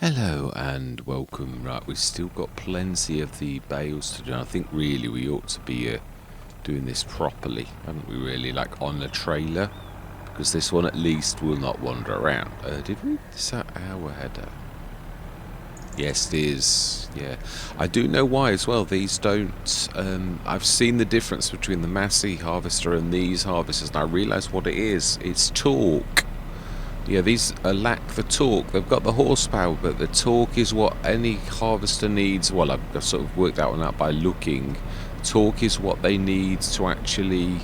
Hello and welcome. Right, we've still got plenty of the bales to do. I think really we ought to be doing this properly, haven't we really, like on a trailer? Because this one at least will not wander around. Did we set our header? Yes, it is. Yeah. I do know why as well. These don't... I've seen the difference between the Massey harvester and these harvesters, and I realise what it is. It's torque. Yeah, these lack the torque. They've got the horsepower, but the torque is what any harvester needs. Well, I've sort of worked that one out by looking. Torque is what they need to actually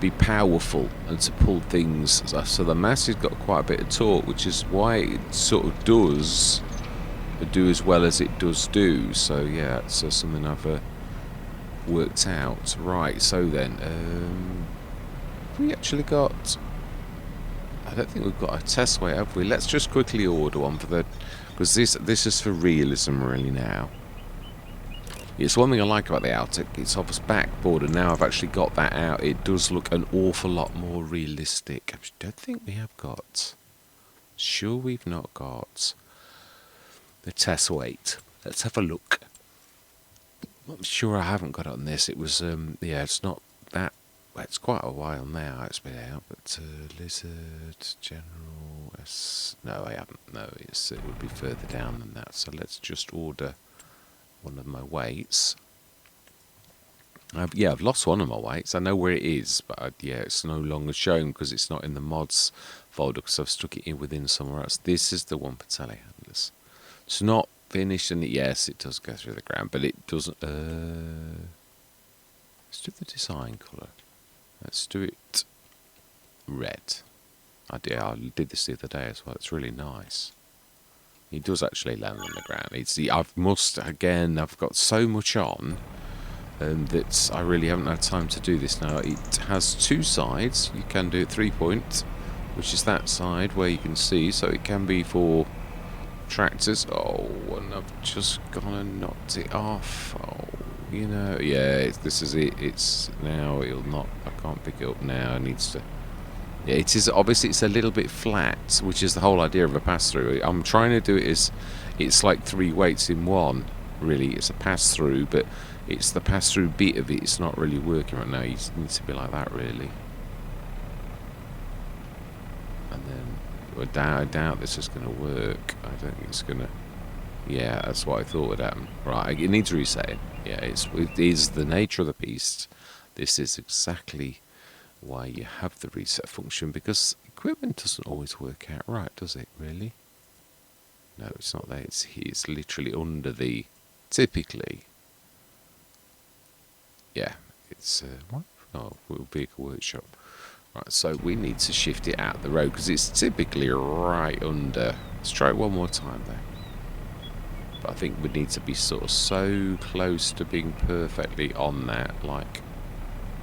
be powerful and to pull things. So the Massey's got quite a bit of torque, which is why it sort of does do as well as it does do. So yeah, it's something I've worked out. Right, so then, have we actually got... I don't think we've got a test weight, have we? Let's just quickly order one for the... Because this is for realism, really, now. It's one thing I like about the Outer. It's off its backboard, and now I've actually got that out. It does look an awful lot more realistic. I don't think we have got... Sure we've not got the test weight. Let's have a look. I'm sure I haven't got it on this. It was, yeah, it's not that... Well, it's quite a while now it's been out, but Lizard, General, no, I haven't. No, it would be further down than that. So let's just order one of my weights. Yeah, I've lost one of my weights. I know where it is, but yeah, it's no longer shown because it's not in the mods folder because I've stuck it in within somewhere else. This is the one for telehandlers. It's not finished, and yes, it does go through the ground, but it doesn't. Let's do the design colour. Let's do it red. I did this the other day as well. It's really nice. He does actually land on the ground. I've got so much on that I really haven't had time to do this now. It has two sides. You can do it 3-point, which is that side where you can see. So it can be for tractors. Oh, and I've just gone and knocked it off. Oh. You know, yeah, this is it. It's now, it'll not, I can't pick it up now. It needs to, yeah, it is, obviously it's a little bit flat, which is the whole idea of a pass-through. I'm trying to do it as, it's like 3 weights in one, really. It's a pass-through, but it's the pass-through bit of it. It's not really working right now. It needs to be like that, really. And then, I doubt this is going to work. I don't think it's going to, yeah, that's what I thought would happen. Right, it needs resetting. Yeah, it is the nature of the beast. This is exactly why you have the reset function, because equipment doesn't always work out right, does it, really? No, it's not there. It's literally under the... Typically. Yeah, it's... what? Oh, vehicle workshop. Right, so we need to shift it out the road, because it's typically right under... Let's try it one more time, though. But I think we need to be sort of so close to being perfectly on that, like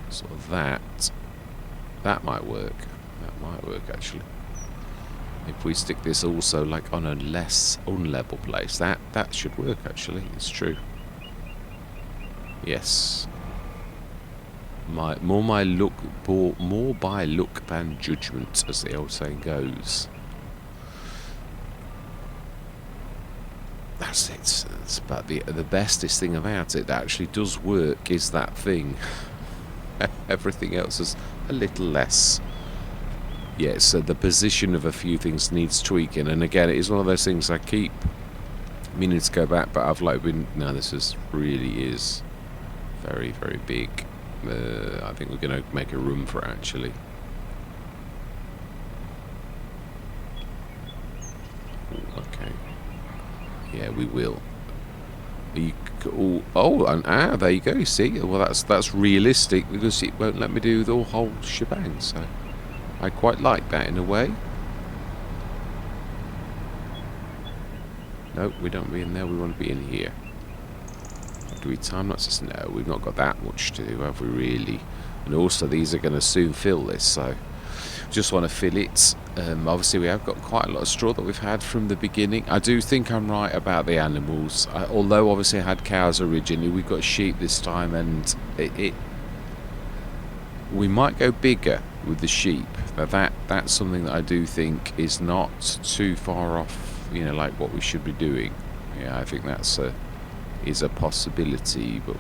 sort of that. That might work. That might work, actually. If we stick this also like on a less unlevel place, that should work, actually. It's true. Yes. More by look than judgment, as the old saying goes. That's it. But the bestest thing about it that actually does work is that thing. Everything else is a little less. Yeah, so the position of a few things needs tweaking, and again, it is one of those things I keep meaning to go back, but I've like been. No, this really is very, very big. I think we're going to make a room for it, actually. Ooh, okay. Yeah, we will. There you go. You see, well, that's realistic because it won't let me do the whole shebang. So I quite like that in a way. No, we don't be in there. We want to be in here. Do we time lapses? No, we've not got that much to do, have we really? And also, these are going to soon fill this, so just want to fill it. Obviously we have got quite a lot of straw that we've had from the beginning. I do think I'm right about the animals, although obviously I had cows originally. We've got sheep this time, and we might go bigger with the sheep. That's something that I do think is not too far off you know, like what we should be doing. Yeah, I think that's is a possibility, but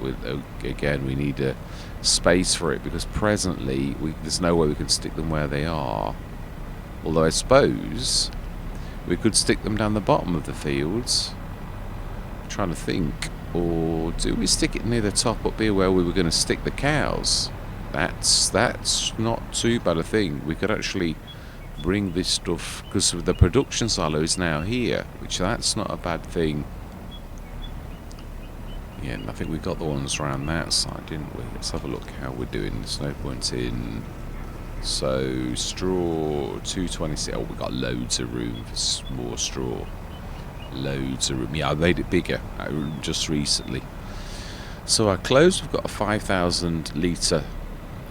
again, we need a space for it, because presently there's no way we can stick them where they are. Although I suppose we could stick them down the bottom of the fields. I'm trying to think. Or do we stick it near the top up here where we were going to stick the cows? That's not too bad a thing. We could actually bring this stuff, because the production silo is now here, which that's not a bad thing. Yeah, and I think we got the ones around that side, didn't we? Let's have a look how we're doing. There's no point in... So, straw, 226. Oh, we got loads of room for more straw. Loads of room. Yeah, I made it bigger just recently. So our clothes, we've got a 5,000 litre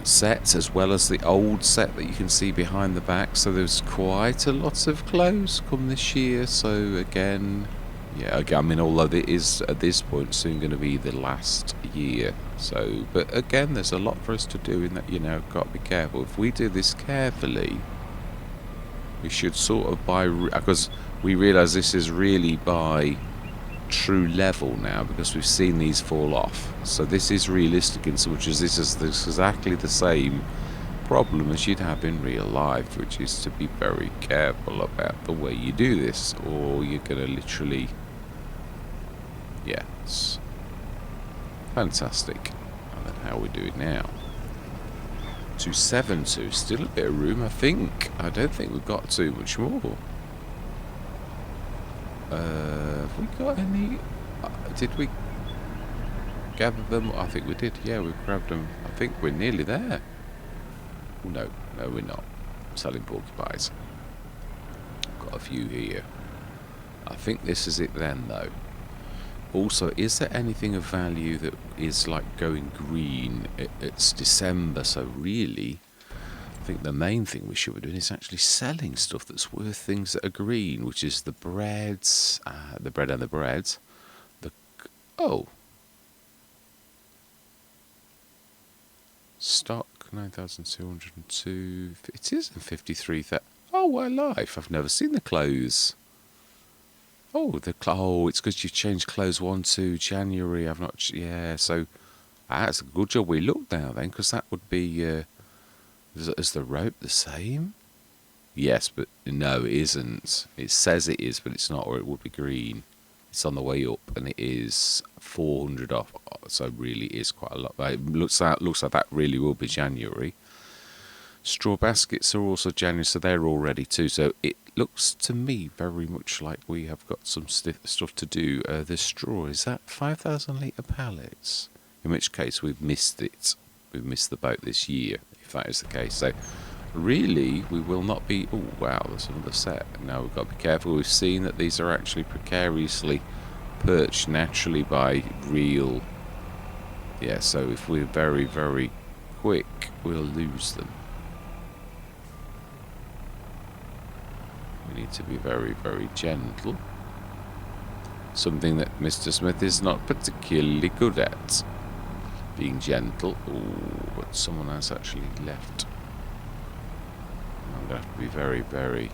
set, as well as the old set that you can see behind the back. So there's quite a lot of clothes come this year. So again, yeah, again, I mean, although it is at this point soon going to be the last year. So, but again, there's a lot for us to do in that, you know, got to be careful. If we do this carefully, we should sort of buy, because we realise this is really by true level now, because we've seen these fall off. So this is realistic in so much as this is exactly the same problem as you'd have in real life, which is to be very careful about the way you do this, or you're going to literally... Yes. Fantastic. And then how we do it now. 272. Still a bit of room, I think. I don't think we've got too much more. Have we got any... did we gather them? I think we did. Yeah, we grabbed them. I think we're nearly there. No, we're not. Selling porcupines. Got a few here. I think this is it then, though. Also, is there anything of value that is like going green? It's December, so really, I think the main thing we should be doing is actually selling stuff that's worth things that are green, which is the breads, the bread and the breads. Stock 9,202. It is in 53,000. Oh, what life! I've never seen the clothes. Oh, it's because you've changed clothes 1 to January. I've not. Yeah, so that's a good job we looked now then, because that would be. Is the rope the same? Yes, but no, it isn't. It says it is, but it's not, or it would be green. It's on the way up, and it is 400 off. So really, is quite a lot. It looks like that really will be January. Straw baskets are also January, so they're all ready too. So it looks to me very much like we have got some stuff to do. The straw, is that 5,000 litre pallets? In which case we've missed it. We've missed the boat this year, if that is the case. So really, we will not be... Oh, wow, there's another set. Now we've got to be careful. We've seen that these are actually precariously perched naturally by real... Yeah, so if we're very, very quick, we'll lose them. We need to be very, very gentle. Something that Mr. Smith is not particularly good at. Being gentle. Oh, but someone has actually left. I'm going to have to be very, very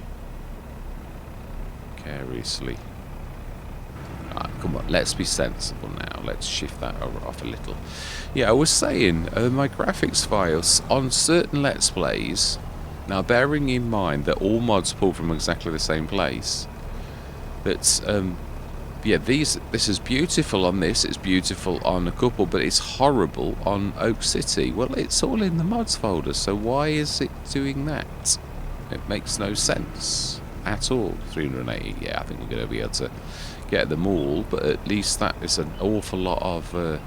carelessly. Come on, let's be sensible now. Let's shift that off a little. Yeah, I was saying, my graphics files on certain Let's Plays... Now, bearing in mind that all mods pull from exactly the same place, that's, yeah, this is beautiful on this, it's beautiful on a couple, but it's horrible on Oak City. Well, it's all in the mods folder, so why is it doing that? It makes no sense at all. 380, yeah, I think we're going to be able to get them all, but at least that is an awful lot of...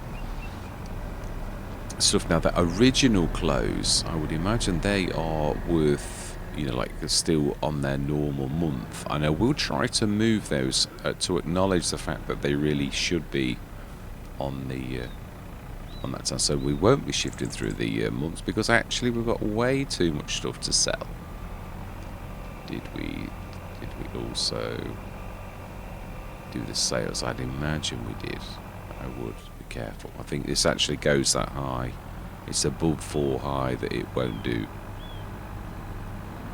stuff. Now, the original clothes, I would imagine they are worth, you know, like still on their normal month. And I will try to move those to acknowledge the fact that they really should be on the on that time. So we won't be shifting through the months, because actually we've got way too much stuff to sell. Did we also do the sales? I'd imagine we did. I would. Careful. I think this actually goes that high. It's above 4 high that it won't do.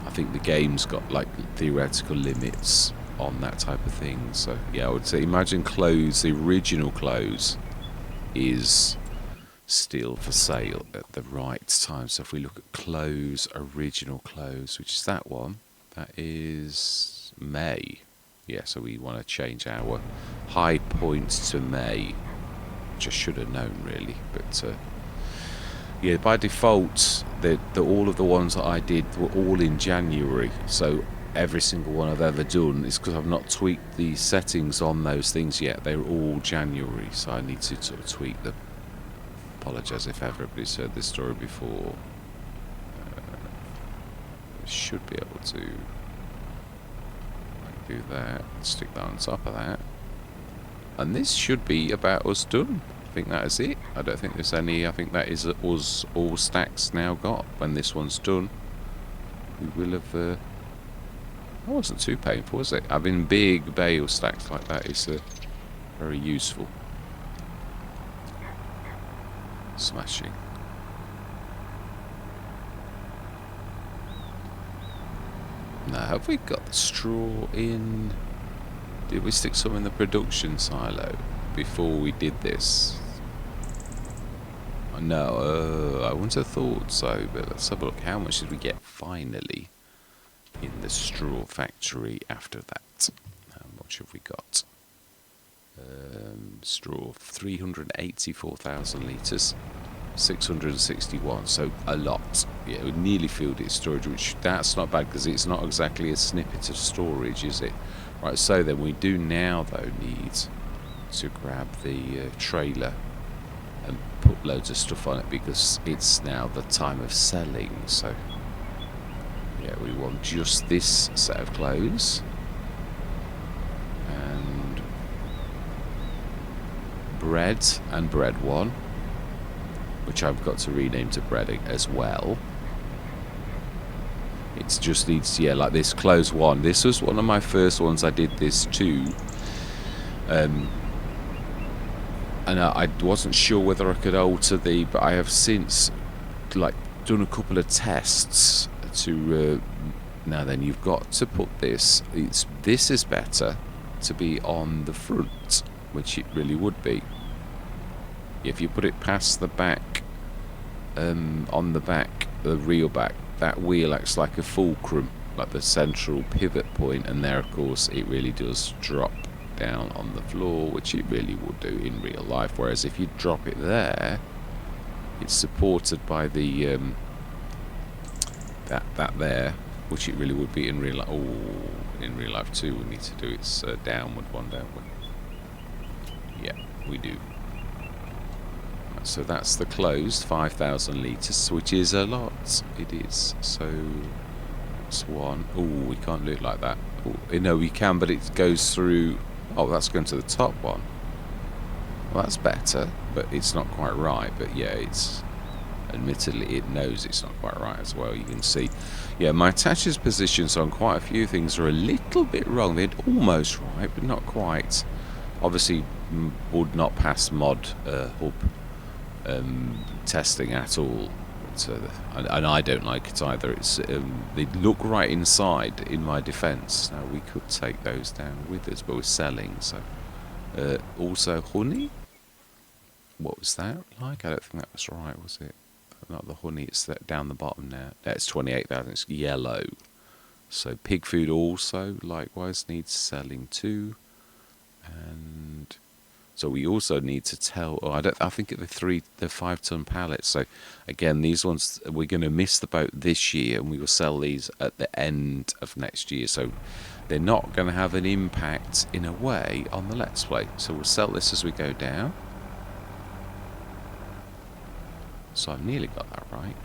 I think the game's got like theoretical limits on that type of thing. So yeah, I would say imagine clothes, the original clothes is still for sale at the right time. So if we look at clothes, original clothes, which is that one, that is May. Yeah, so we want to change our high points to May, which I should have known really, but yeah, by default all of the ones that I did were all in January, so every single one I've ever done is because I've not tweaked the settings on those things yet. They're all January, so I need to sort of tweak them. Apologise if everybody's heard this story before. Should be able to do that, stick that on top of that, and this should be about us done. I think that is it. I don't think there's any. I think that is us all stacks now got. When this one's done, we will have. That wasn't too painful, was it? Having big bale stacks like that is very useful. Smashing. Now, have we got the straw in? Did we stick some in the production silo before we did this? No, I wouldn't have thought so, but let's have a look. How much did we get finally in the straw factory after that? How much have we got? Straw, 384,000 litres, 661, so a lot. Yeah, it nearly filled its storage, which that's not bad because it's not exactly a snippet of storage, is it? Right, so then we do now though need to grab the trailer and put loads of stuff on it because it's now the time of selling. So yeah, we want just this set of clothes and bread and bread one, which I've got to rename to bread as well. It just needs, yeah, like this clothes one. This was one of my first ones I did this to. And I wasn't sure whether I could alter but I have since like done a couple of tests to now then you've got to put this is better to be on the front, which it really would be. If you put it past the back, on the back, the real back, that wheel acts like a fulcrum, like the central pivot point, and there of course it really does drop down on the floor, which it really would do in real life. Whereas if you drop it there, it's supported by the that there, which it really would be in real life. Oh, in real life too, we need to do its downward one, don't we? Yeah, we do. So that's the closed 5,000 litres, which is a lot. It is. So that's one. Oh, we can't do it like that. Ooh, no, we can, but it goes through. Oh, that's going to the top one. Well, that's better, but it's not quite right. But yeah, it's admittedly it knows it's not quite right as well. You can see, yeah, my attachers positions on quite a few things are a little bit wrong. They're almost right, but not quite. Obviously, would not pass mod hub testing at all. And I don't like it either. It's they look right inside. In my defence, now we could take those down with us, but we're selling. So also honey. What was that like? I don't think that was right, was it? Not the honey. It's that down the bottom now. That's 28,000. It's yellow. So pig food also likewise needs selling too, and so we also need to tell. Oh, I think the 5-ton pallets. So again, these ones we're going to miss the boat this year, and we will sell these at the end of next year. So they're not going to have an impact in a way on the Let's Play. So we'll sell this as we go down. So I've nearly got that right.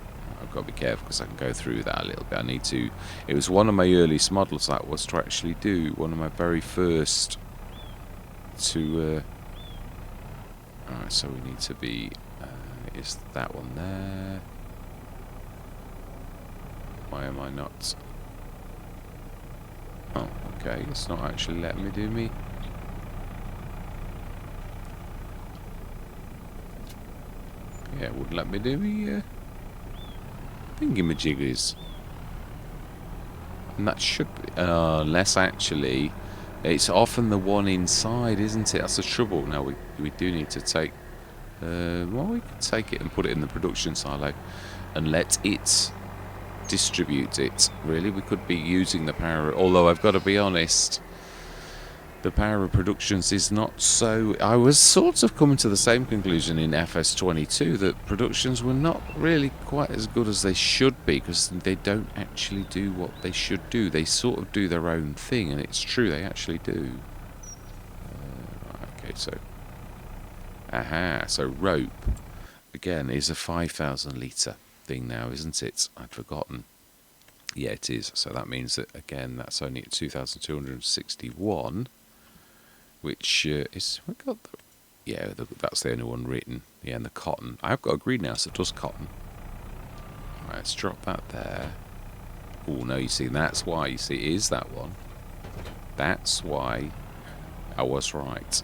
I've got to be careful because I can go through that a little bit. I need to. It was one of my earliest models that was to actually do one of my very first to. Alright, so we need to be, is that one there? Why am I not? Oh, okay, it's not actually letting me do me. Yeah, it wouldn't let me do me, thingy-majiggers. And that should be, unless actually, It's often the one inside, isn't it? That's the trouble. Now we do need to take. Well, we could take it and put it in the production silo, and let it distribute it. Really, we could be using the power. Although I've got to be honest, the power of productions is not so. I was sort of coming to the same conclusion in FS22 that productions were not really quite as good as they should be, because they don't actually do what they should do. They sort of do their own thing, and it's true, they actually do. Okay, so so rope again is a 5,000 litre thing now, isn't it? I'd forgotten. Yeah, it is. So that means that again, that's only at 2,261. Which is, we got the, yeah, that's the only one written. Yeah, and the cotton. I've got a greenhouse that does cotton. Right, let's drop that there. Oh no, you see, that's why. You see, it is that one. That's why I was right.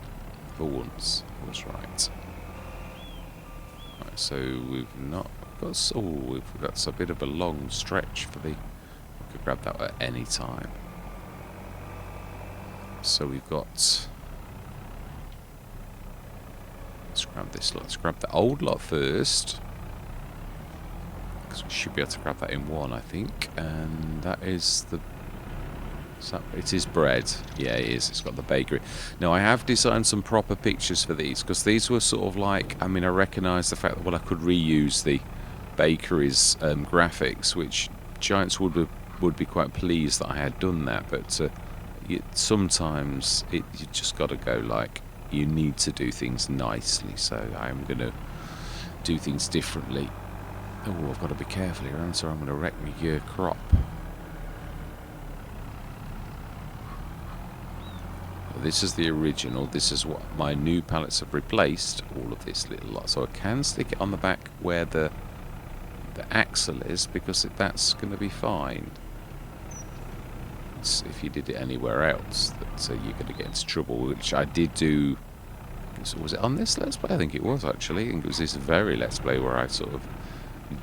For once, I was right. Right, so we've not got. Oh, that's a bit of a long stretch for the. I could grab that at any time. So we've got. Let's grab this lot. Let's grab the old lot first, because we should be able to grab that in one, I think. And that is the. It is bread. Yeah, it is. It's got the bakery. Now, I have designed some proper pictures for these, because these were sort of like. I mean, I recognise the fact that I could reuse the bakery's graphics, which Giants would be quite pleased that I had done that. But sometimes you just got to go like. You need to do things nicely, so I'm going to do things differently. Oh, I've got to be careful here, so I'm going to wreck my crop. This is the original. This is what my new pallets have replaced, all of this little lot. So I can stick it on the back where the axle is, because that's going to be fine. If you did it anywhere else, that you're going to get into trouble, which I did do. So was it on this Let's Play? I think it was, actually. I think it was this very Let's Play where I sort of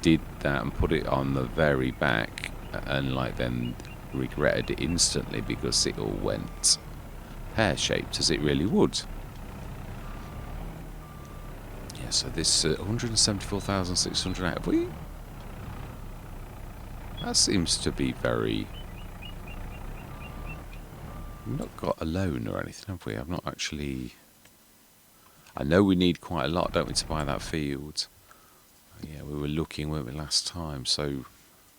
did that and put it on the very back, and like then regretted it instantly because it all went pear-shaped, as it really would. Yeah, so this 174,600 have we? That seems to be very. We've not got a loan or anything, have we? I've not actually. I know we need quite a lot, don't we, to buy that field? Yeah, we were looking, weren't we, last time? So,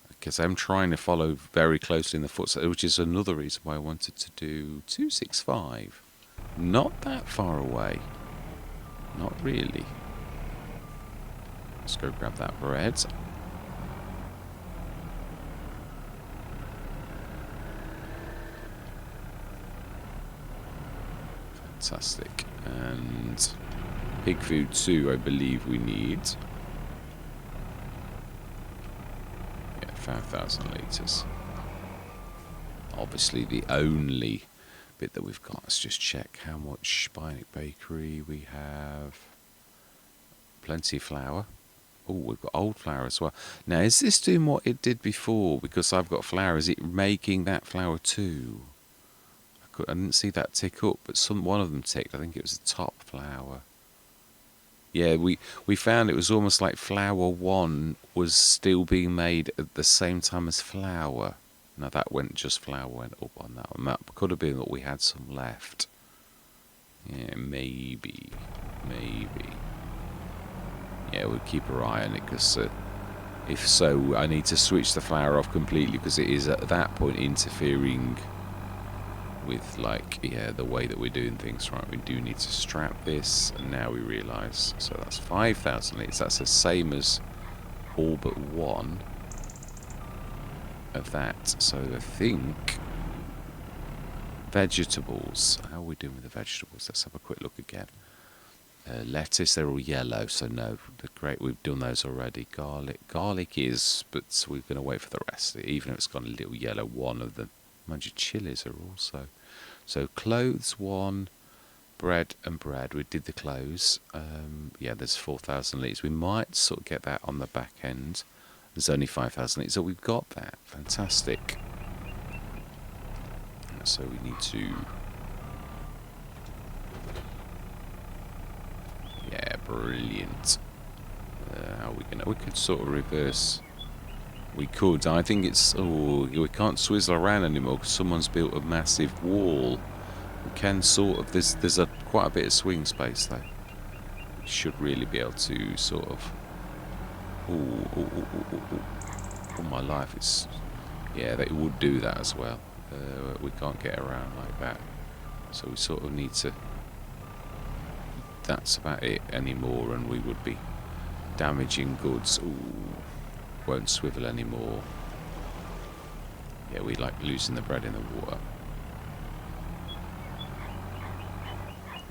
because I'm trying to follow very closely in the footsteps, which is another reason why I wanted to do 265. Not that far away. Not really. Let's go grab that bread. Fantastic. And pig food 2, I believe we need. Yeah, 5,000 litres. Obviously the only bit that we've got. Let's just check how much Bionic Bakery we have. Plenty of flour. Oh, we've got old flour as well. Now, is this doing what it did before? Because I've got flour. Is it making that flour too? I didn't see that tick up, but one of them ticked. I think it was the top flour. Yeah, we found it was almost like flour 1 was still being made at the same time as flour. Now that flour went up on that one. That could have been that we had some left. Yeah, maybe. Yeah, we'll keep our eye on it, because if so, I need to switch the flour off completely, because it is at that point interfering with, like, yeah, the way that we're doing things. Right, we do need to strap this, and now we realise. So that's 5,000 litres. That's the same as all but one of that. So I think vegetables. How are we doing with the vegetables? Let's have a quick look again. Lettuce, they're all yellow, so no, they're great. We've done those already. Garlic is, but we're going to wait for the rest. Even if it's got a little yellow one of them. Mind you, chilies are also. So clothes 1, bread and bread. We did the clothes. Yeah, there's 4,000 litres. We might sort of get that on the back end. There's only 5,000 litres, so we've got that. Fantastic. So we need to Brilliant. How are we gonna? We could sort of reverse. We could. I think it's. Oh, we can't swizzle around anymore because someone's built a massive wall. We can sort of. There's quite a bit of swing space though. We should really be able to sort of. All my life, it's. Yeah, they would do that as well. We can't get around like that, so we sort of need to. That's about it anymore, and we would be damaging goods. Ooh, won't swivel anymore. Yeah, we like losing the bread in the water.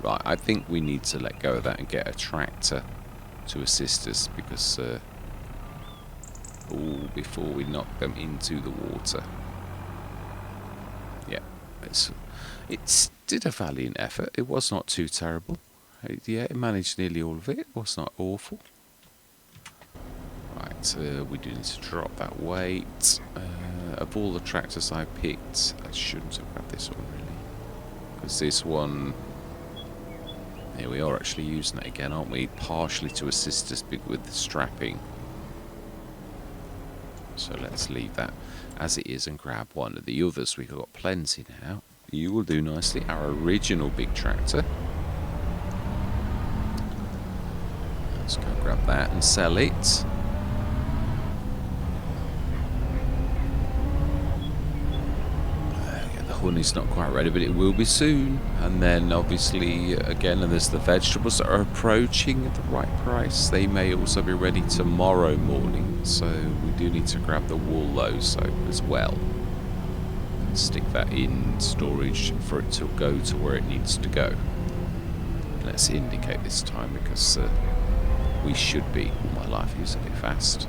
Right, I think we need to let go of that and get a tractor to assist us because, before we knock them into the water. Yeah, it did a valiant effort. It was not too terrible. Yeah, it managed nearly all of it. It was not awful. Right, we do need to drop that weight. Of all the tractors I picked, I shouldn't have grabbed this one really. Because this one... Yeah, we are actually using it again, aren't we? Partially to assist us with the strapping. So let's leave that as it is and grab one of the others. We've got plenty now. You will do nicely. Our original big tractor. Let's go grab that and sell it. The honey's not quite ready, but it will be soon. And then obviously, again, and there's the vegetables that are approaching at the right price. They may also be ready tomorrow morning. So we do need to grab the wool though, so as well. And stick that in storage for it to go to where it needs to go. Let's indicate this time because... we should be. My life is a bit fast.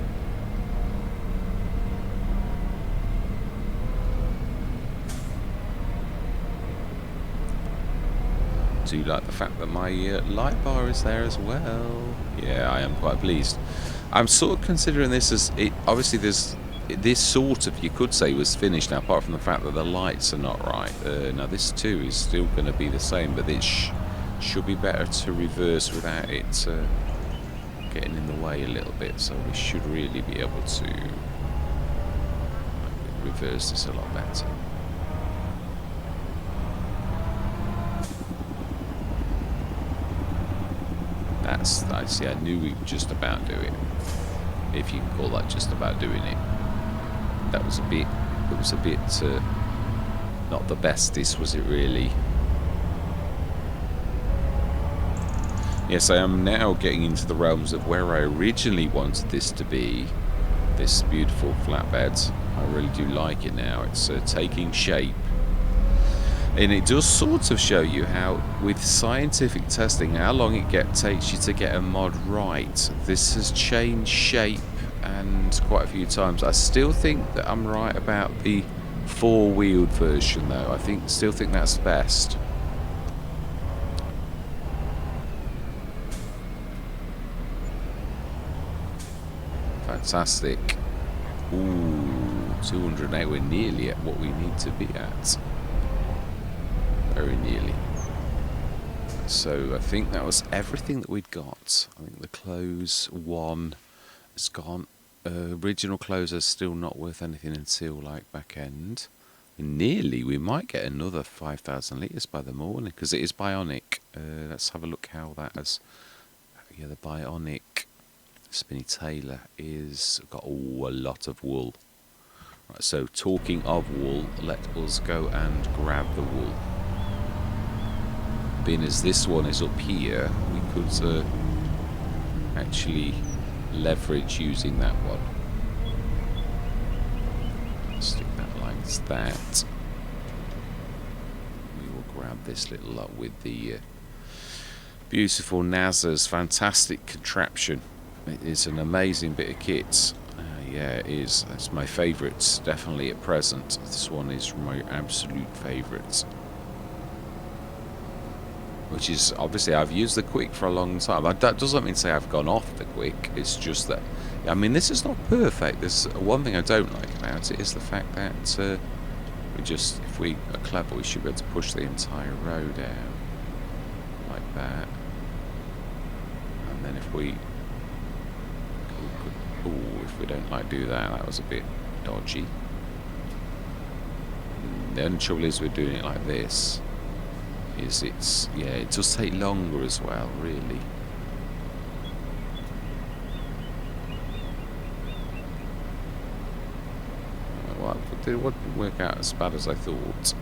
Do you like the fact that my light bar is there as well? Yeah, I am quite pleased. I'm sort of considering this as it. Obviously, this sort of, you could say, was finished now, apart from the fact that the lights are not right. Now this too is still going to be the same, but it should be better to reverse without it getting in the way a little bit. So we should really be able to reverse this a lot better. I see, I knew we were just about do it. If you can call that just about doing it. That was a bit, not the bestest, was it really? Yes, I am now getting into the realms of where I originally wanted this to be. This beautiful flatbed. I really do like it now. It's taking shape. And it does sort of show you how, with scientific testing, how long it takes you to get a mod right. This has changed shape and quite a few times. I still think that I'm right about the four-wheeled version, though. I still think that's best. Fantastic. Ooh, 208. We're nearly at what we need to be at. Very nearly. So I think that was everything that we'd got. I think the clothes one is gone. Original clothes are still not worth anything until like back end. Nearly, we might get another 5,000 litres by the morning because it is bionic. Let's have a look how that has. Yeah, the bionic Spinny Tailor is got a lot of wool. Right, so talking of wool, let us go and grab the wool. Being as this one is up here, we could actually leverage using that one. Stick that like that. We will grab this little lot with the beautiful NASA's fantastic contraption. It is an amazing bit of kit. Yeah, it is. That's my favourite, definitely at present. This one is my absolute favourite. Which is, obviously, I've used the Quick for a long time. That doesn't mean to say I've gone off the Quick. It's just that, I mean, this is not perfect. There's one thing I don't like about it is the fact that if we are clever, we should be able to push the entire row down like that. And And then if we if we don't like do that, that was a bit dodgy. The only trouble is we're doing it like this. It does take longer as well, really. Well, it wouldn't work out as bad as I thought.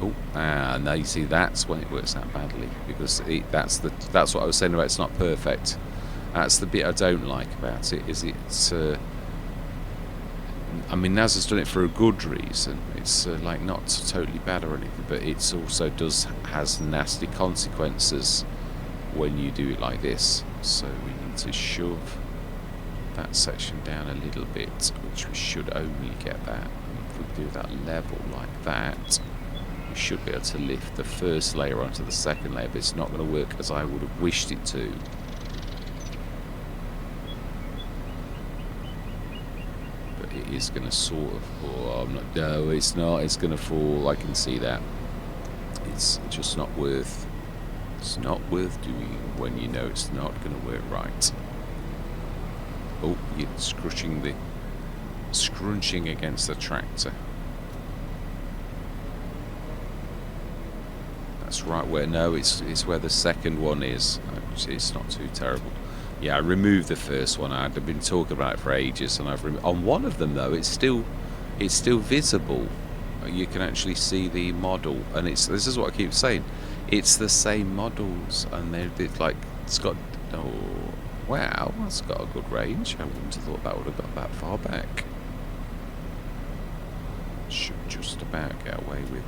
Oh, now you see, that's when it works out badly, because that's what I was saying about it's not perfect. That's the bit I don't like about it. I mean, Naz has done it for a good reason. It's like not totally bad or anything, but it's also has nasty consequences when you do it like this. So we need to shove that section down a little bit, which we should only get that. If we do that level like that, we should be able to lift the first layer onto the second layer, but it's not going to work as I would have wished it to. But it is going to sort of, no, it's not, it's going to fall, I can see that. It's just not worth, doing when you know it's not going to work right. Oh, you're scrunching against the tractor. That's right where, no, it's where the second one is. It's not too terrible. Yeah, I removed the first one. I'd been talking about it for ages, and I've removed. On one of them though, it's still visible. You can actually see the model, and this is what I keep saying. It's the same models, and it's like it's got. Oh, wow, that's got a good range. I wouldn't have thought that would have got that far back. Should just about get away with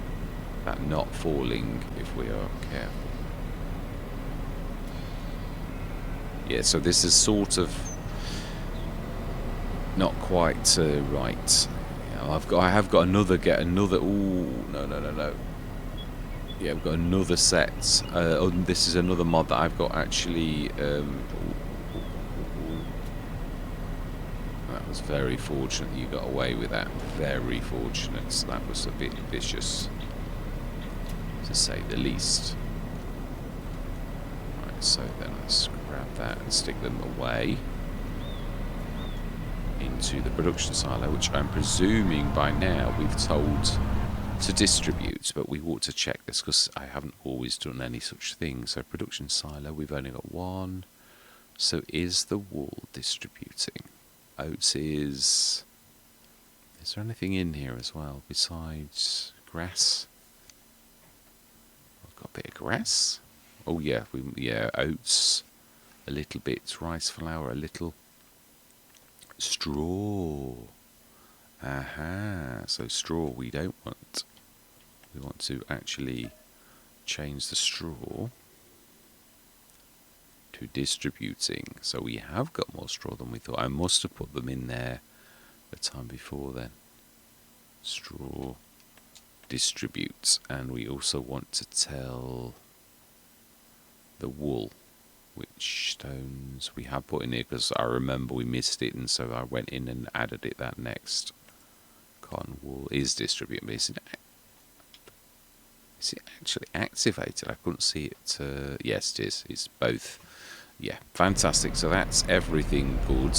that not falling if we are careful. Yeah, so this is sort of not quite right. I have got another. Ooh, no. Yeah, I've got another set. This is another mod that I've got actually. That was very fortunate you got away with that. Very fortunate. That was a bit vicious, to say the least. Right, so then let's grab that and stick them away into the production silo, which I'm presuming by now we've told to distribute, but we ought to check this because I haven't always done any such thing. So production silo, we've only got one. So is the wool distributing? Oats is there anything in here as well besides grass? I've got a bit of grass. Oh yeah, oats, a little bit rice flour, a little straw. Aha, so straw we don't want. We want to actually change the straw to distributing. So we have got more straw than we thought. I must have put them in there the time before then. Straw distributes, and we also want to tell the wool which stones we have put in here, because I remember we missed it, and so I went in and added it that next. Cotton wool is distributing, but is it actually activated? I couldn't see it. Yes, it is. It's both. Yeah, fantastic. So that's everything good.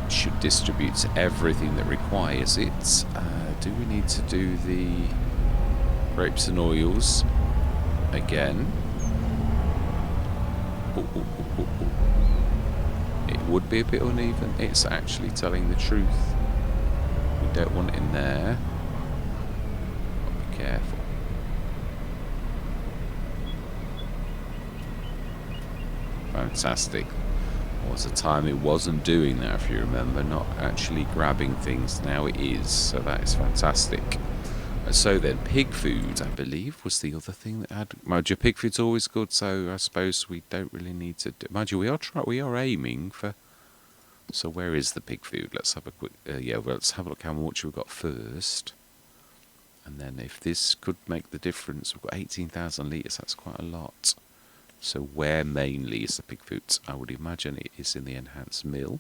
It should distribute to everything that requires it. Do we need to do the grapes and oils again? It would be a bit uneven. It's actually telling the truth. We don't want it in there. But be careful. Fantastic. There was a time it wasn't doing that, if you remember, not actually grabbing things. Now it is, so that is fantastic. So then, pig food, I believe, was the other thing that had. Mind you, pig food's always good, so I suppose we don't really need to do. Mind you, we are aiming for. So where is the pig food? Let's have a quick. Let's have a look how much we've got first, and then if this could make the difference, we've got 18,000 litres. That's quite a lot. So where mainly is the pig food? I would imagine it is in the enhanced mill.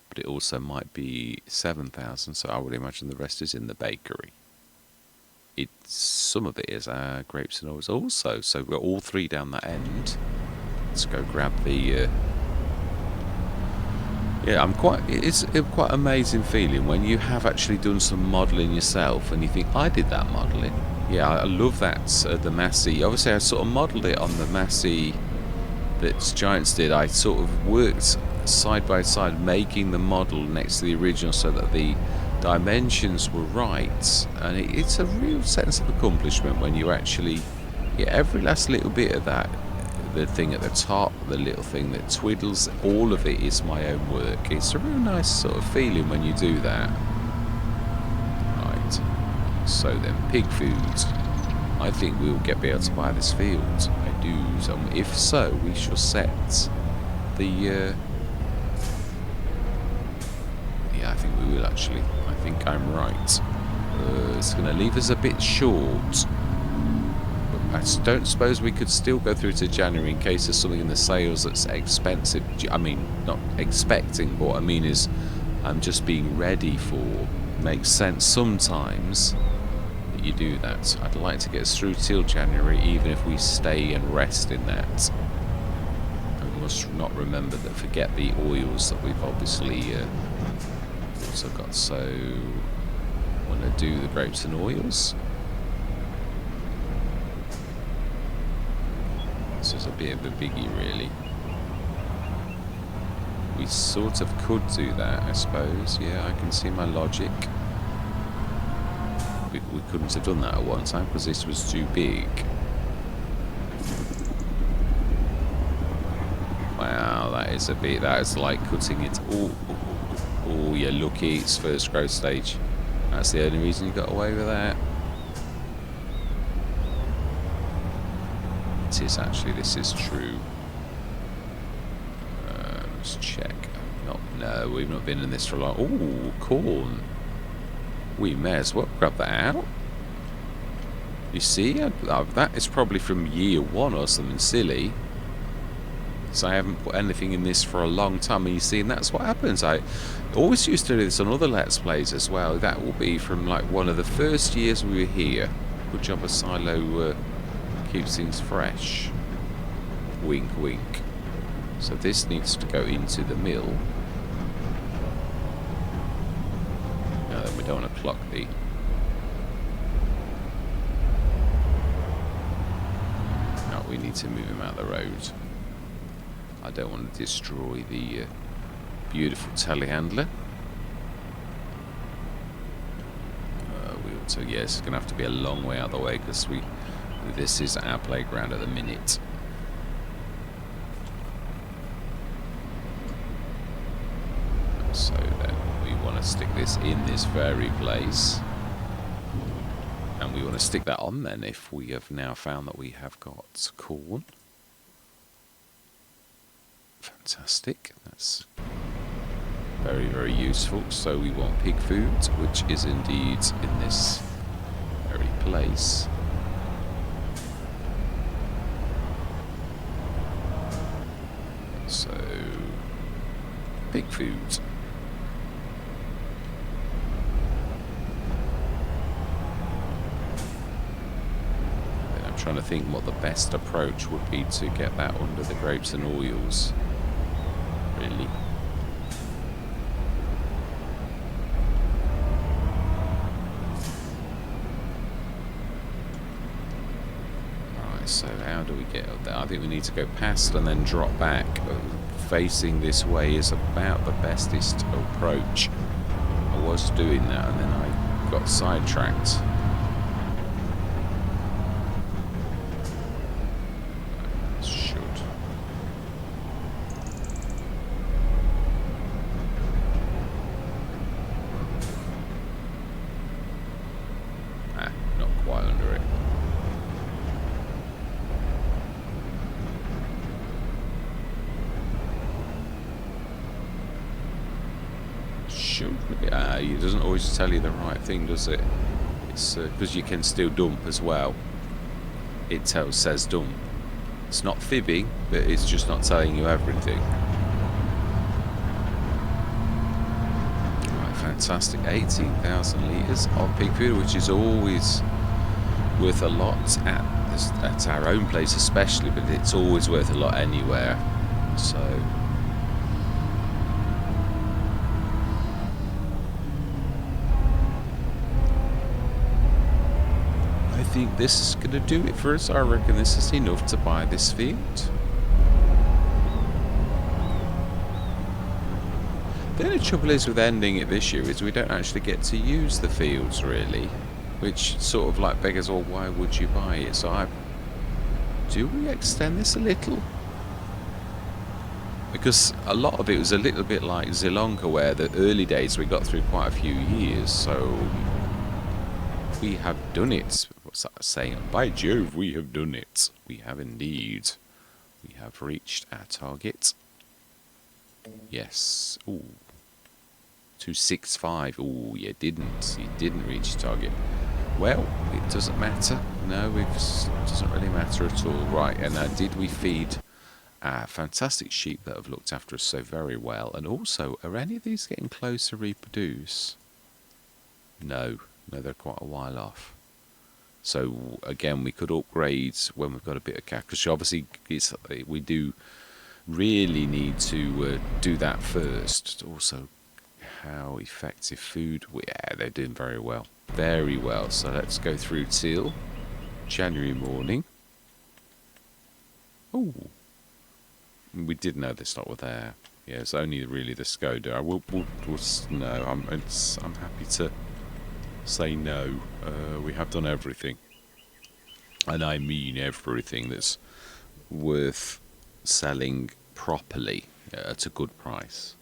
But it also might be 7,000, so I would imagine the rest is in the bakery. It's some of it is grapes and oils also. So we've got all three down that end. Let's go grab the... yeah, it's a quite amazing feeling when you have actually done some modelling yourself and you think, I did that modelling. Yeah, I love that, the Massey. Obviously, I sort of modelled it on the Massey that Giants did. I sort of worked side by side making the model next to the original so that the dimensions were right. And it's a real sense of accomplishment when you actually... yeah, every last little bit of that, the thing at the top, the little thing that twiddles, all of it is my own work. It's a real nice sort of feeling when you do that. Right, so then pig food. I think we'll be able to buy this field. I do. So if so, we shall set the... yeah, I think we will actually. I think I'm right. It's going to leave us a bit short. I don't suppose we could still go through to January in case there's something in the sales that's expensive. I mean, not expecting, but what I mean is I'm just being ready for. Makes sense sometimes that you do that. I'd like to get us through till January, even if we stay and rest in that. And we must not remember that, forget the oils that we've obviously also got. So I want to do the grapes and oils. This is a bit of a biggie, really. We sort of could do that, I suppose. Yeah, I can see my logic. We couldn't have done that at one time because this was too big. Wow, that is a bit... that is like cutting it... oh, you're lucky it's first growth stage. That's the only reason you got away with that. It is actually, this is true. Let's check. No, we've not been in this for a long... ooh, corn. We may as well grab that out. You see, that is probably from year one or something silly. So I haven't put anything in this for a long time. And you see, and that's what happens. I always used to do this on other Let's Plays as well. That will be from like one of the first years we were here. Good job of Silo keeps things fresh. Wink, wink. So this needs to go into the mill. Now then, we don't want to clock the... no, we need to move him out of the road. I don't want to destroy the beautiful telehandler. So yes, it's going to have to be a long way out of the way because this is our playground at the minute. So then we want to stick this in this very place. And we want to stick that on then if we have now found that we have got corn. Fantastic. That's very, very useful. So we want pig food, which is indeed in this very place. So, pig food. And I'm trying to think what the best approach would be to get that under the grapes and oils. Really. So how do we get up there? I think we need to go past and then drop back. Facing this way is about the bestest approach. I was doing that and then I got sidetracked. Should. Not quite under it. It doesn't always tell you the right thing, does it? It's because you can still dump as well. It says dump. It's not fibbing, but it's just not telling you everything. Right, fantastic. 18,000 litres of pig food, which is always worth a lot at our own place especially, but it's always worth a lot anywhere. So I think this is going to do it for us. I reckon this is enough to buy this field. The only trouble is with ending it this year is we don't actually get to use the fields really, which sort of like beggars, well, why would you buy it? So do we extend this a little? Because a lot of it was a little bit like Zilonga, where the early days we got through quite a few years, so we have done it. What's that saying? By Jove, we have done it. We have indeed. We have reached our target. Yes. Ooh. 265. Ooh, you didn't. You didn't reach your target. Well, it doesn't matter. No, it doesn't really matter at all. Right, and now did we feed our fantastic sheep that have looked after us so very well? And also, are any of these getting close to reproduce? No. No, they're quite a while off. So, again, we could upgrade when we've got a bit of cash. Because obviously, we do really need to do that first. Also, how effective food? Yeah, they're doing very well. Very well. So let's go through till January morning. Oh, we did know this lot were there. Yeah, it's only really the Skoda. No, I'm happy to say no. We have done everything, and I mean everything that's worth selling properly at a good price.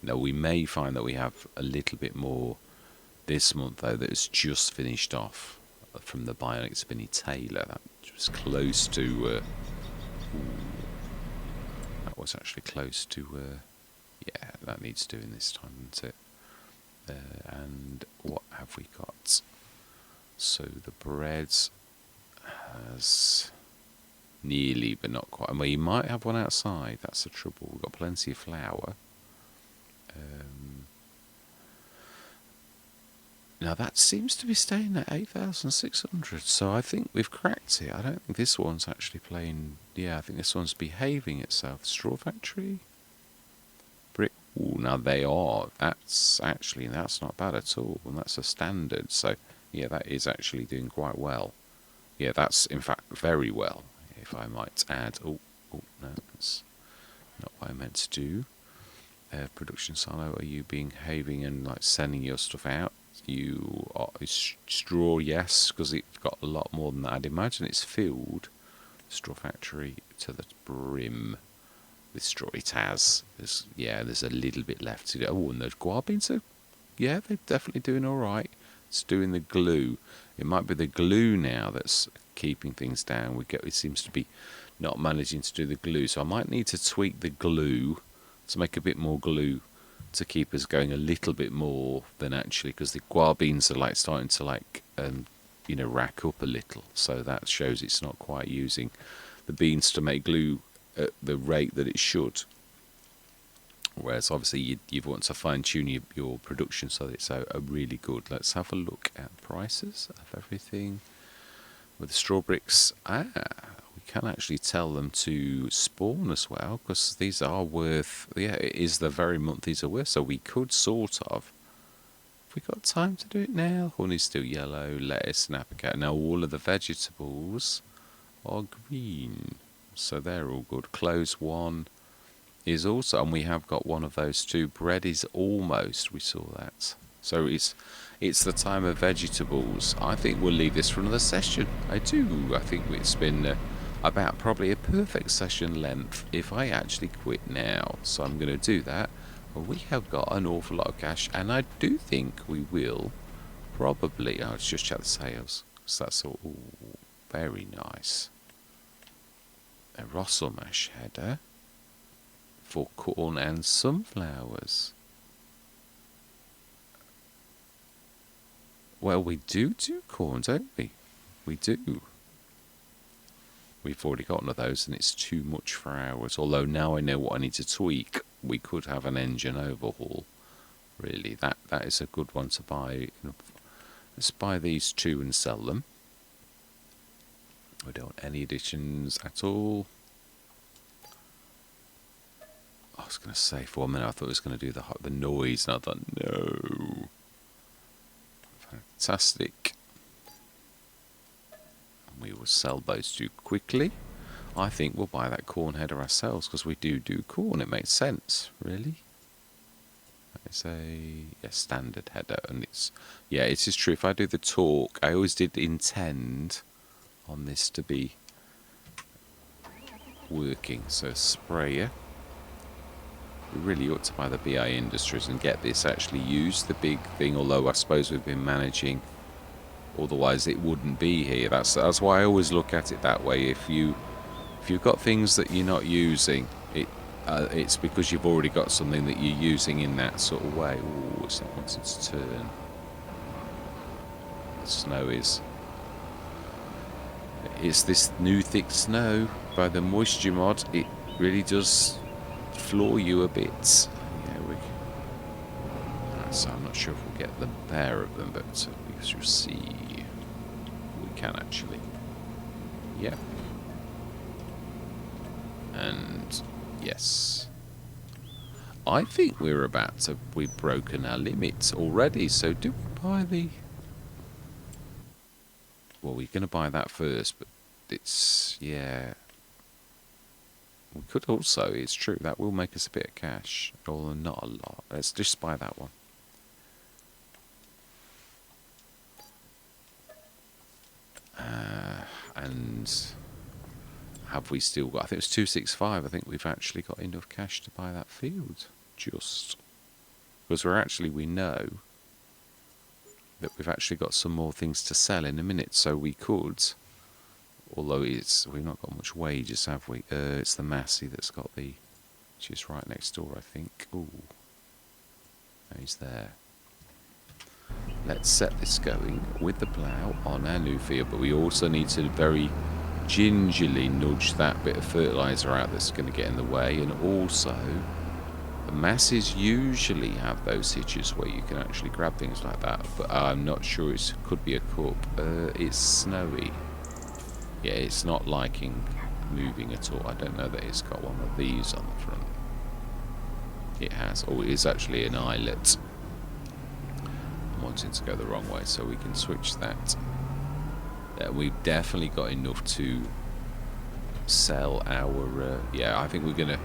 Now, we may find that we have a little bit more this month, though, that is just finished off from the Bionic Spinny Tailor. That was close to... that was actually close to... yeah, that needs doing this time, doesn't it? And what have we got? So the bread has nearly, but not quite. I mean, you might have one outside. That's the trouble. We've got plenty of flour. Now that seems to be staying at 8,600, so I think we've cracked it. I don't think this one's actually playing... Yeah, I think this one's behaving itself. Straw Factory? Brick... Ooh, now they are. That's not bad at all, and that's a standard, so yeah, that is actually doing quite well. Yeah, that's in fact very well, if I might add. Oh no, that's not what I meant to do. Production silo, are you behaving and like sending your stuff out? You are straw, yes, because it's got a lot more than that. I'd imagine it's filled. Straw Factory to the brim. This straw it has. There's a little bit left to do. Oh, and those guar beans are, yeah, they're definitely doing all right. It's doing the glue. It might be the glue now that's keeping things down. It seems to be not managing to do the glue, so I might need to tweak the glue to make a bit more glue to keep us going a little bit more than actually, because the guar beans are like starting to like rack up a little, so that shows it's not quite using the beans to make glue at the rate that it should. Whereas obviously you want to fine tune your production so that it's a really good. Let's have a look at prices of everything. With the straw bricks, we can actually tell them to spawn as well, because these are worth, yeah, it is the very month these are worth, so we could sort of, have we got time to do it now? Honey's still yellow, lettuce and apricot. Now all of the vegetables are green, so they're all good. Close one is also, and we have got one of those too. Bread is almost, we saw that. So it's the time of vegetables. I think we'll leave this for another session. I do. I think it's been about probably a perfect session length if I actually quit now. So I'm going to do that. Well, we have got an awful lot of cash, and I do think we will probably... Oh, let's just check the sales. So that's all very nice. A Russell mash header for corn and sunflowers. Well, we do corn, don't we? We do. We've already got one of those, and it's too much for ours. Although now I know what I need to tweak. We could have an engine overhaul. Really, that is a good one to buy. Let's buy these two and sell them. We don't want any additions at all. I was going to say for 1 minute I thought it was going to do the noise, and I thought, no. Fantastic. We will sell those two quickly. I think we'll buy that corn header ourselves, because we do corn. It makes sense, really. It's a standard header, and it is true. If I do the torque, I always did intend on this to be working. So sprayer. We really ought to buy the BI Industries and get this actually used, the big thing, although I suppose we've been managing, otherwise it wouldn't be here. That's why I always look at it that way. If you've got things that you're not using, it's because you've already got something that you're using in that sort of way. Ooh, it's not wanting to turn. The snow is... It's this new thick snow by the moisture mod. It really does floor you a bit. So I'm not sure if we'll get the pair of them, but we shall see. We can actually. Yep. And yes, I think we've broken our limits already. So do we buy the? Well, we're going to buy that first, but it's We could also, it's true, that will make us a bit of cash, although not a lot. Let's just buy that one. And have we still got, I think it was 265, I think we've actually got enough cash to buy that field. Just. Because we know that we've actually got some more things to sell in a minute, so we could, although we've not got much wages, have we? It's the Massey that's got which is right next door, I think. Ooh, he's there. Let's set this going with the plough on our new field, but we also need to very gingerly nudge that bit of fertiliser out that's going to get in the way, and also the Masses usually have those hitches where you can actually grab things like that, but I'm not sure. It could be a cup. It's snowy. Yeah, it's not liking moving at all. I don't know that it's got one of these on the front. It has. Oh, it is actually an eyelet. I'm wanting to go the wrong way, so we can switch that. We've definitely got enough to sell our... I think we're going to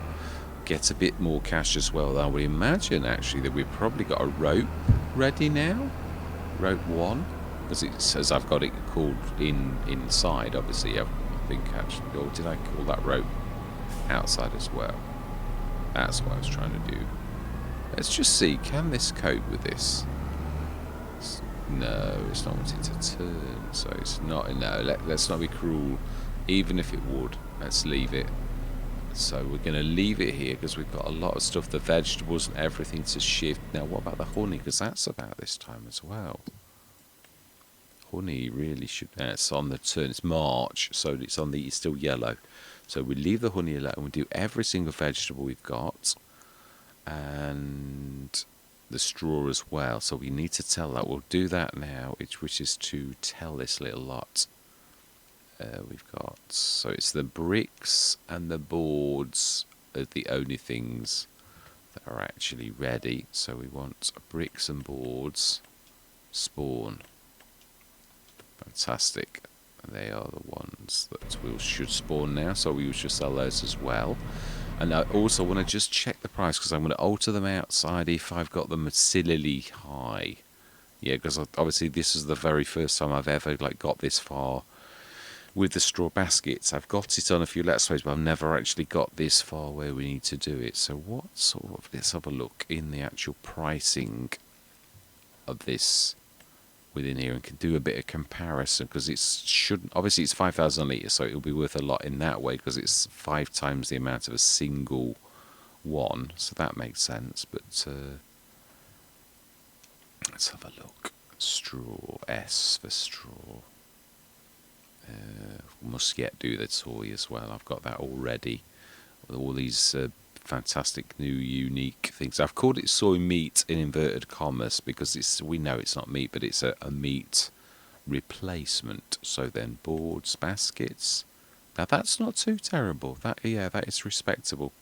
get a bit more cash as well. I would imagine, actually, that we've probably got a rope ready now. Rope 1. As it says, I've got it called inside, obviously. I think actually, or did I call that rope outside as well? That's what I was trying to do. Let's just see, can this cope with this? No, it's not wanting to turn, so it's not. No, let's not be cruel. Even if it would, let's leave it. So we're going to leave it here because we've got a lot of stuff, the vegetables and everything to shift. Now, what about the honey? Because that's about this time as well. Honey really should. It's on the turn. It's March, so it's still yellow. So we leave the honey alone. We do every single vegetable we've got, and the straw as well. So we need to tell that. We'll do that now, which is to tell this little lot. We've got, so it's the bricks and the boards are the only things that are actually ready. So we want bricks and boards spawn. Fantastic. They are the ones that should spawn now, so we should sell those as well. And I also want to just check the price, because I'm going to alter them outside if I've got them sillily high. Yeah, because obviously this is the very first time I've ever got this far with the straw baskets. I've got it on a few Let's Plays, but I've never actually got this far where we need to do it. So what sort of, let's have a look in the actual pricing of this within here and can do a bit of comparison, because it shouldn't, obviously it's 5,000 litres, so it'll be worth a lot in that way because it's 5 times the amount of a single one, so that makes sense. But let's have a look. Straw, S for straw. Must yet do the toy as well. I've got that already with all these fantastic new unique things. I've called it soy meat in inverted commas because we know it's not meat, but it's a meat replacement. So then boards, baskets. Now that's not too terrible. That is respectable.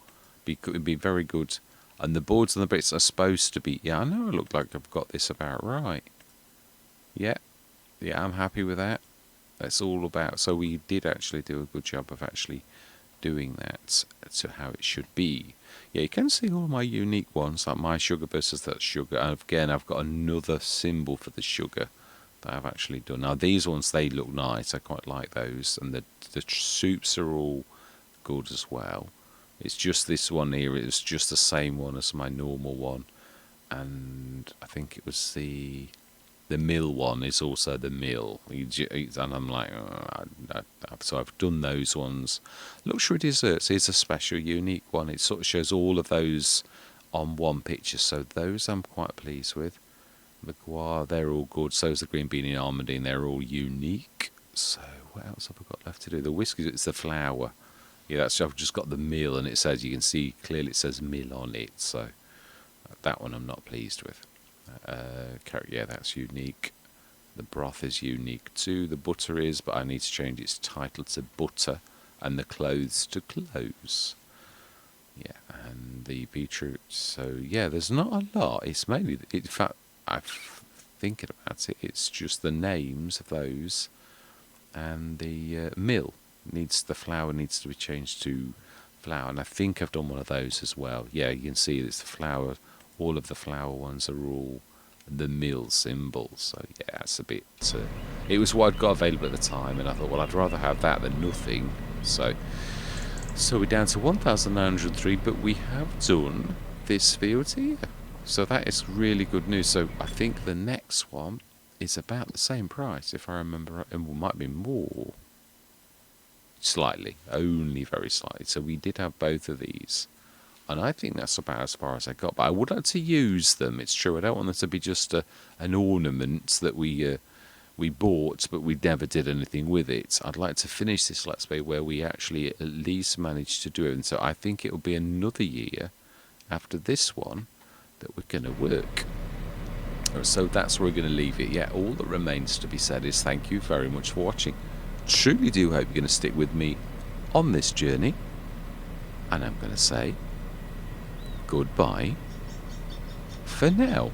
It'd be very good. And the boards and the bits are supposed to be. Yeah, I know. I look like I've got this about right. Yeah, I'm happy with that. That's all about. So we did actually do a good job of actually doing that to how it should be. Yeah, you can see all my unique ones, like my sugar versus that sugar. And again, I've got another symbol for the sugar that I've actually done. Now these ones, they look nice. I quite like those, and the soups are all good as well. It's just this one here. It's just the same one as my normal one, and I think it was the mill one is also the mill, and I'm like, so I've done those ones. Luxury desserts is a special, unique one. It sort of shows all of those on one picture, so those I'm quite pleased with. The guar, they're all good. So is the green bean and almondine. They're all unique. So what else have I got left to do? The whiskies, it's the flour. Yeah, I've just got the mill, and it says, you can see clearly it says mill on it. So that one I'm not pleased with. Yeah, that's unique. The broth is unique too. The butter is, but I need to change its title to butter, and the clothes to clothes. Yeah, and the beetroot. So yeah, there's not a lot. It's mainly, in fact, I'm thinking about it. It's just the names of those, and the mill needs, the flour needs to be changed to flour, and I think I've done one of those as well. Yeah, you can see it's the flour. All of the flour ones are all the mill symbols. So yeah, that's a bit. It was what I'd got available at the time, and I thought, well, I'd rather have that than nothing. So we're down to 1,903, but we have done this field here. So that is really good news. So I think the next one is about the same price, if I remember right, and might be more. Slightly, only very slightly. So we did have both of these, and I think that's about as far as I got. But I would like to use them. It's true, I don't want them to be just an ornament that we bought, but we never did anything with it. I'd like to finish this Let's Play where we actually at least managed to do it. And so I think it will be another year after this one that we're going to work. So that's where we're going to leave it. Yeah, all that remains to be said is thank you very much for watching. Truly do hope you're going to stick with me on this journey, and I'm going to say goodbye for now.